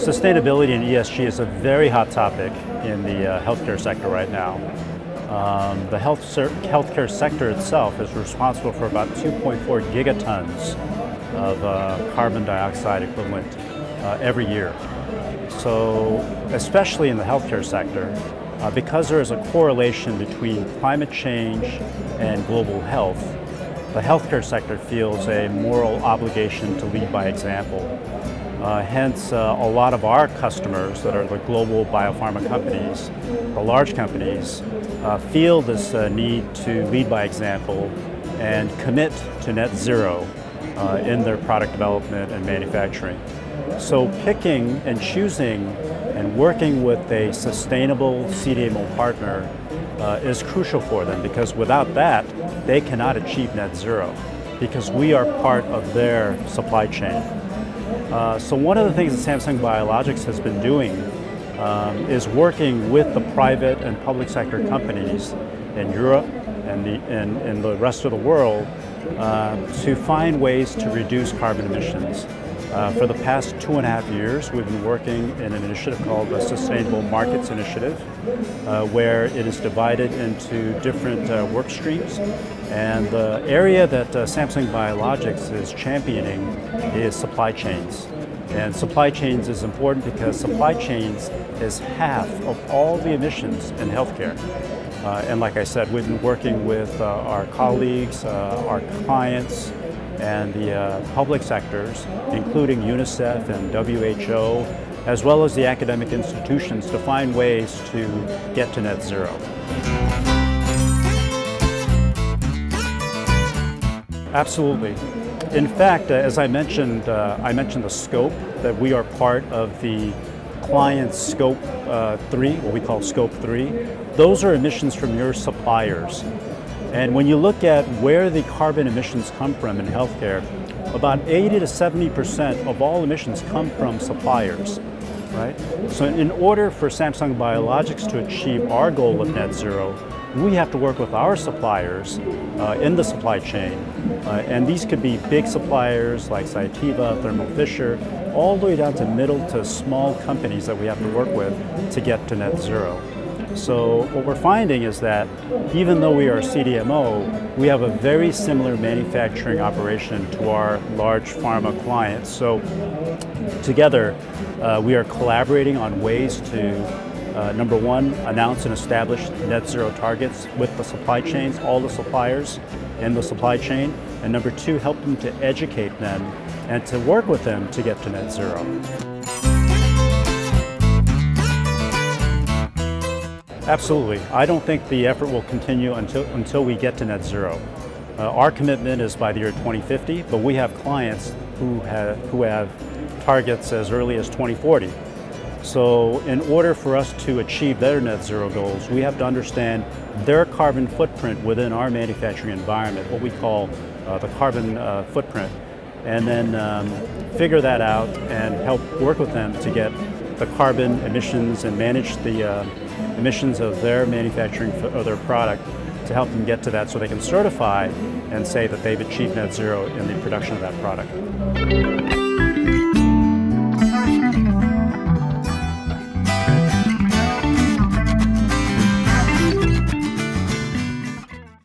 Sustainability and ESG is a very hot topic in the healthcare sector right now. The healthcare sector itself is responsible for about 2.4 gigatons of carbon dioxide equivalent every year. So, especially in the healthcare sector, because there is a correlation between climate change and global health, the healthcare sector feels a moral obligation to lead by example. Hence, a lot of our customers that are the global biopharma companies, the large companies, feel this need to lead by example and commit to net zero in their product development and manufacturing. So picking and choosing and working with a sustainable Cdmo partner is crucial for them, because without that, they cannot achieve net zero, because we are part of their supply chain. So one of the things that Samsung Biologics has been doing is working with the private and public sector companies in Europe and in the rest of the world to find ways to reduce carbon emissions. For the past 2.5 years, we've been working in an initiative called the Sustainable Markets Initiative, where it is divided into different work streams. And the area that Samsung Biologics is championing is supply chains. And supply chains is important because supply chains is half of all the emissions in healthcare. And like I said, we've been working with our colleagues, our clients, and the public sectors, including UNICEF and WHO, as well as the academic institutions, to find ways to get to net zero. Absolutely. In fact, as I mentioned the scope, that we are part of the client scope 3, what we call scope 3. Those are emissions from your suppliers. And when you look at where the carbon emissions come from in healthcare, about 80 to 70% of all emissions come from suppliers, right? So in order for Samsung Biologics to achieve our goal of net zero, we have to work with our suppliers in the supply chain. And these could be big suppliers like Cytiva, Thermo Fisher, all the way down to middle to small companies that we have to work with to get to net zero. So what we're finding is that even though we are a CDMO, we have a very similar manufacturing operation to our large pharma clients. So together, we are collaborating on ways to, number one, announce and establish net zero targets with the supply chains, all the suppliers in the supply chain. And number two, help them to educate them and to work with them to get to net zero. Absolutely. I don't think the effort will continue until we get to net zero. Our commitment is by the year 2050, but we have clients who have targets as early as 2040. So in order for us to achieve their net zero goals, we have to understand their carbon footprint within our manufacturing environment, what we call the carbon footprint, and then figure that out and help work with them to get the carbon emissions and manage the emissions of their manufacturing of their product to help them get to that, so they can certify and say that they've achieved net zero in the production of that product.